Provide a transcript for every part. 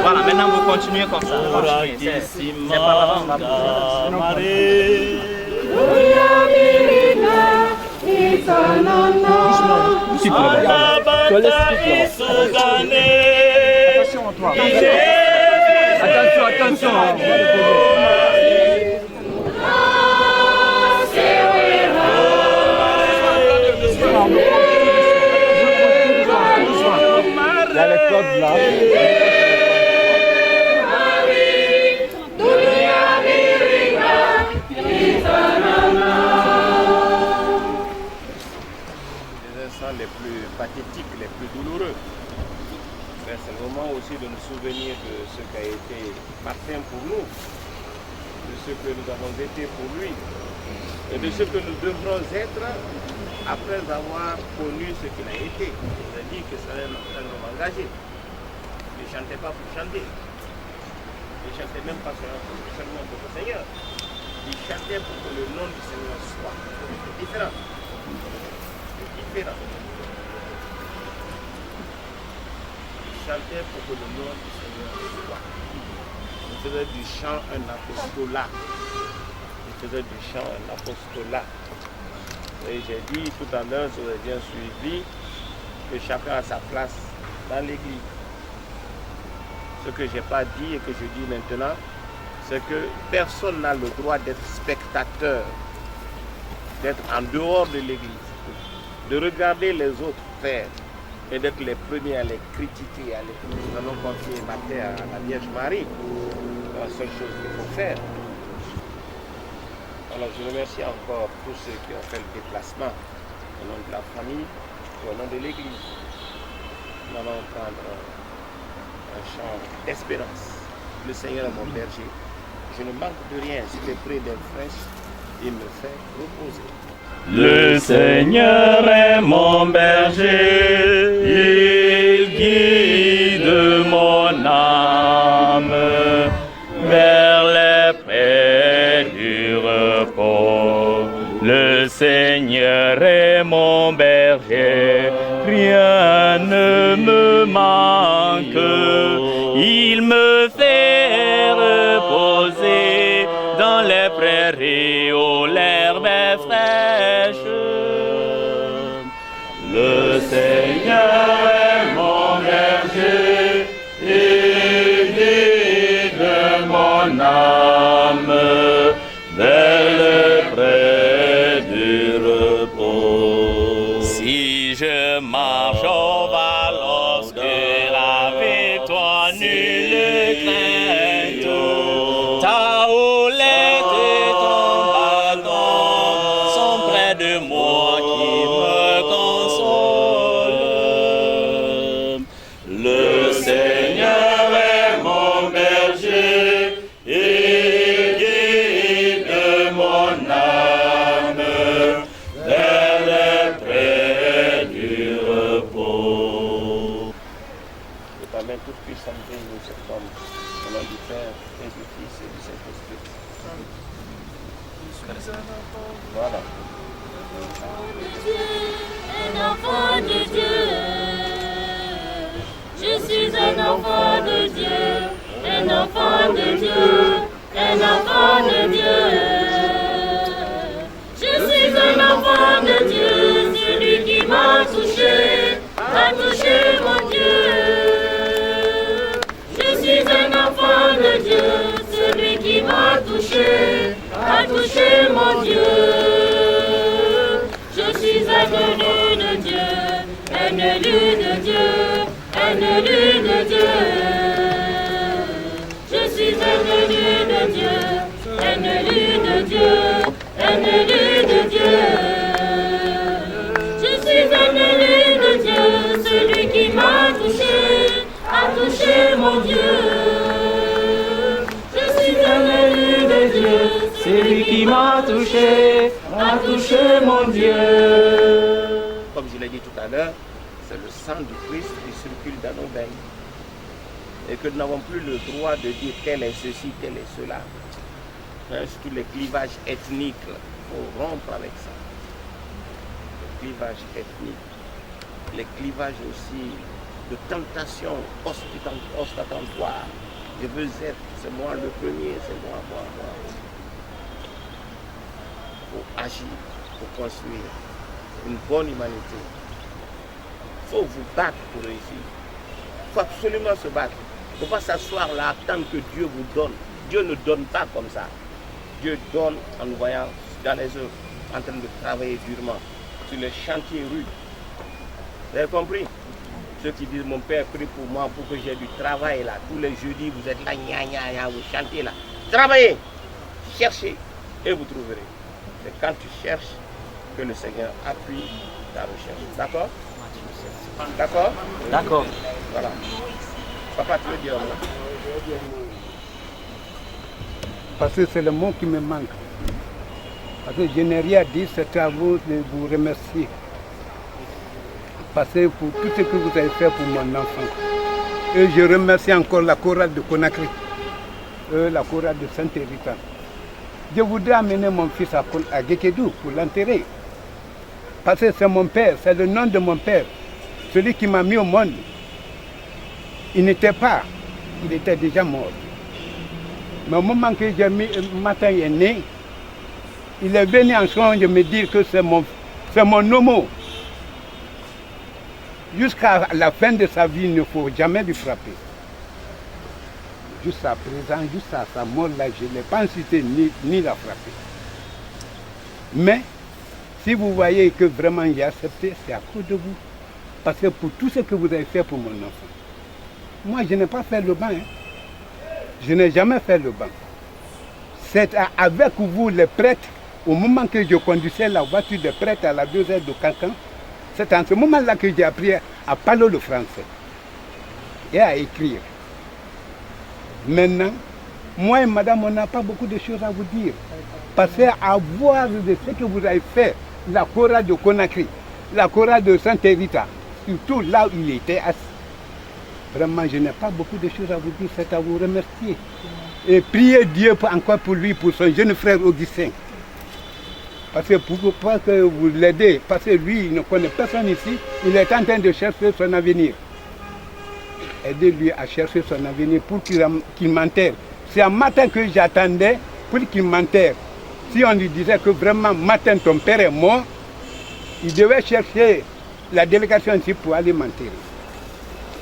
Voilà, maintenant vous continuez comme ça. C'est par l'avant, on va attention. Il y a les codes là. Les plus pathétiques, les plus douloureux. C'est le moment aussi de nous souvenir de ce qu'a été Martin pour nous, de ce que nous avons été pour lui, et de ce que nous devrons être après avoir connu ce qu'il a été. Il a dit que c'est un homme engagé. Il ne chantait pas pour chanter. Il ne chantait même pas seulement pour le Seigneur. Il chantait pour que le nom du Seigneur soit. C'est différent. Il chantait pour que le nom du Seigneur soit. Il faisait du chant un apostolat. Et j'ai dit tout à l'heure, si vous avez bien suivi, que chacun a sa place dans l'église. Ce que je n'ai pas dit et que je dis maintenant, c'est que personne n'a le droit d'être spectateur, d'être en dehors de l'église, de regarder les autres faire et d'être les premiers à les critiquer. Nous allons confier Martin à la Vierge Marie. C'est la seule chose qu'il faut faire. Alors je remercie encore tous ceux qui ont fait le déplacement au nom de la famille et au nom de l'église. Nous allons prendre un chant d'espérance. Le Seigneur est mon berger. Je ne manque de rien. S'il est près d'être fraîche, il me fait reposer. Le Seigneur est mon berger, il guide mon âme vers les prés du repos. Le Seigneur est mon berger, rien ne me manque. Il me fait reposer dans les prairies où l'herbe est fraîche. Le Seigneur est mon berger, il guide mon âme vers les prés du repos. Si je marche au val obscur avec toi, nulle crainte, ta houlette et ton bâton sont près de moi qui me consolent. Le Seigneur est mon berger, il guide mon âme vers les prés du repos. Et par main toute puissante, nous sommes au nom du Père et du Fils et du Saint-Esprit. Voilà. Un enfant de Dieu, je suis un enfant de Dieu, un enfant de Dieu, un enfant de Dieu. Je suis un enfant de Dieu, celui qui m'a touché, a touché mon Dieu. Je suis un enfant de Dieu, celui qui m'a touché, a touché mon Dieu. Je suis un élu de Dieu, un élu de Dieu, un élu de Dieu. Je suis un élu de Dieu, un élu de Dieu, un élu de Dieu. Je suis un élu de Dieu, celui qui m'a touché, a touché mon Dieu. Je suis un élu de Dieu, celui qui m'a touché, a touché mon Dieu. Comme je l'ai dit tout à l'heure, c'est le sang du Christ qui circule dans nos veines. Et que nous n'avons plus le droit de dire tel est ceci, tel est cela. Surtout les clivages ethniques, il faut rompre avec ça. Les clivages ethniques, les clivages aussi de tentation ostentatoire. Je veux être, c'est moi le premier, c'est moi. Il faut agir, il faut construire une bonne humanité. Il faut vous battre pour réussir. Il faut absolument se battre. Il ne faut pas s'asseoir là, attendre que Dieu vous donne. Dieu ne donne pas comme ça. Dieu donne en nous voyant dans les œuvres, en train de travailler durement sur les chantiers rudes. Vous avez compris? Ceux qui disent mon père prie pour moi pour que j'ai du travail là. Tous les jeudis vous êtes là, vous chantez là. Travaillez, cherchez et vous trouverez. C'est quand tu cherches que le Seigneur appuie ta recherche. D'accord? D'accord? D'accord. Voilà. Papa, tu veux dire là? Parce que c'est le mot qui me manque. Parce que je n'ai rien dit, c'est à vous de vous remercier. Parce que pour tout ce que vous avez fait pour mon enfant. Et je remercie encore la chorale de Conakry, la chorale de Saint-Hérita. Je voudrais amener mon fils à Gekedou pour l'enterrer. Parce que c'est mon père, c'est le nom de mon père. Celui qui m'a mis au monde. Il n'était pas, il était déjà mort. Mais au moment que matin est né, il est venu en songe me dire que c'est mon homo. Jusqu'à la fin de sa vie, il ne faut jamais lui frapper. Jusqu'à présent, jusqu'à sa mort, là, je ne l'ai pas incité ni la frapper. Mais, si vous voyez que vraiment il a accepté, c'est à cause de vous. Parce que pour tout ce que vous avez fait pour mon enfant, moi, je n'ai pas fait le banc. Je n'ai jamais fait le banc. C'est avec vous, les prêtres, au moment que je conduisais la voiture des prêtres à la 2h de Cancan, c'est en ce moment-là que j'ai appris à parler le français et à écrire. Maintenant, moi et madame, on n'a pas beaucoup de choses à vous dire. Parce qu'à voir de ce que vous avez fait, la chorale de Conakry, la chorale de Saint-Hérita, surtout là où il était assis, vraiment, je n'ai pas beaucoup de choses à vous dire, c'est à vous remercier. Et prier Dieu encore pour lui, pour son jeune frère Augustin. Parce que pourquoi que vous l'aidez? Parce que lui, il ne connaît personne ici, il est en train de chercher son avenir. Aidez-lui à chercher son avenir pour qu'il m'enterre. C'est un matin que j'attendais pour qu'il m'enterre. Si on lui disait que vraiment, matin, ton père est mort, il devait chercher la délégation ici pour aller m'enterrer.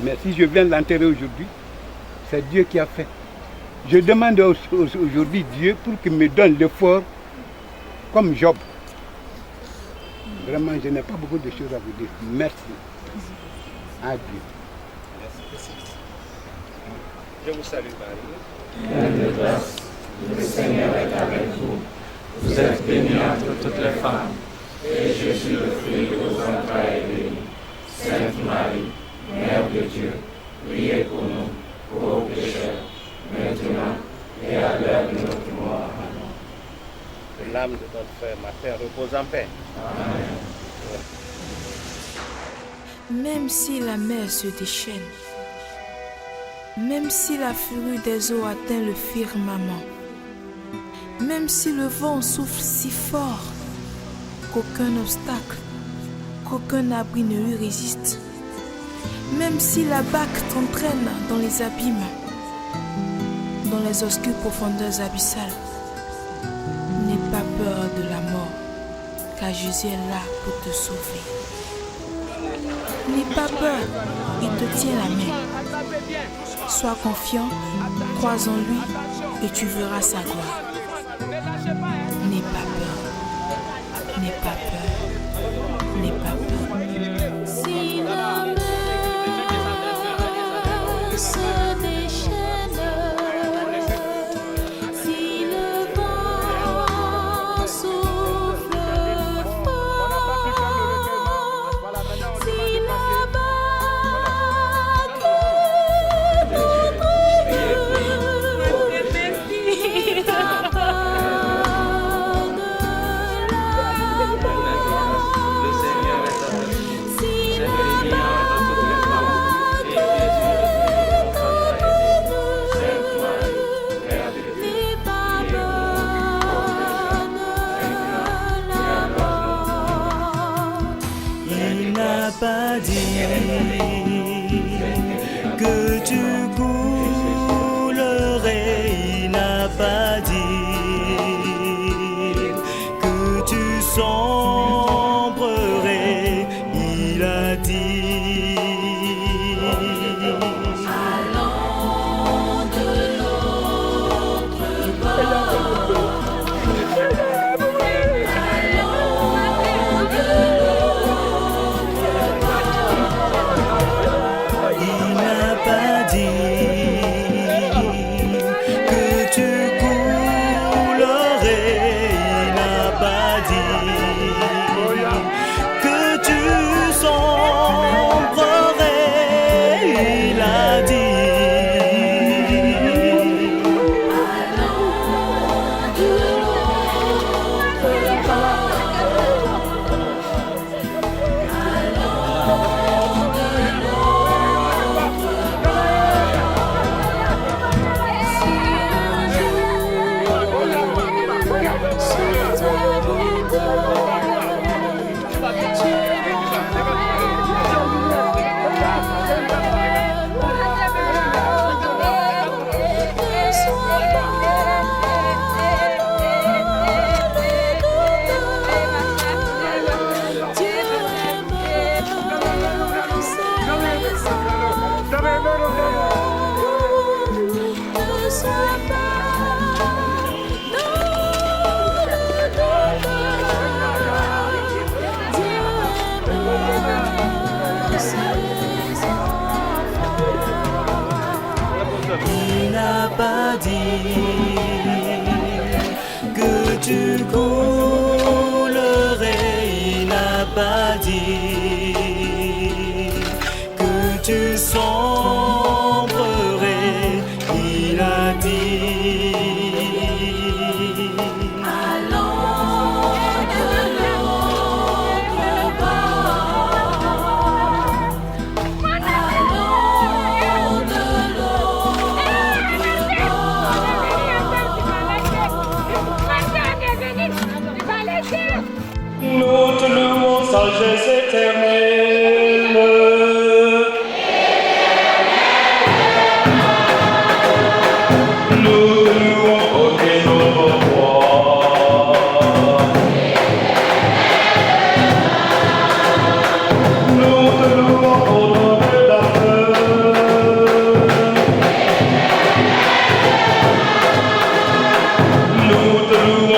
Mais si je viens l'enterrer aujourd'hui, c'est Dieu qui a fait. Je demande aujourd'hui Dieu pour qu'il me donne l'effort comme Job. Vraiment, je n'ai pas beaucoup de choses à vous dire. Merci. Adieu. Je vous salue, Marie. Pleine de grâce, le Seigneur est avec vous. Vous êtes bénie entre toutes les femmes, et Jésus, le fruit de vos entrailles, est béni. Sainte Marie, Mère de Dieu, priez pour nous, pauvres pécheurs, maintenant et à l'heure de notre mort. Amen. Que l'âme de notre frère Martin repose en paix. Amen. Même si la mer se déchaîne, même si la furie des eaux atteint le firmament, même si le vent souffle si fort qu'aucun obstacle, qu'aucun abri ne lui résiste, même si la barque t'entraîne dans les abîmes, dans les obscures profondeurs abyssales, n'aie pas peur de la mort, car Jésus est là pour te sauver. N'aie pas peur, il te tient la main. Sois confiant, crois en lui et tu verras sa gloire. N'aie pas peur, n'aie pas peur, n'aie pas peur. Si la mer se déchaîne, si le vent souffle fort, si la barque t'entraîne, n'aie pas peur de la pas dit que tu coulerais, il n'a pas dit que tu sombrerais, il a dit. Allons de l'autre bord. Il n'a pas dit que tu coulerais, il n'a pas dit que tu sombrerais, il a dit. Il n'a pas dit que tu coulerais, il n'a pas dit que tu sombrerais, il a dit. Allons de l'autre bord. Allons de Nous te louons, sagesse éternelle. Nous te louons, ô Dieu, notre roi. Nous te louons, ô notre rédacteur. Nous te louons.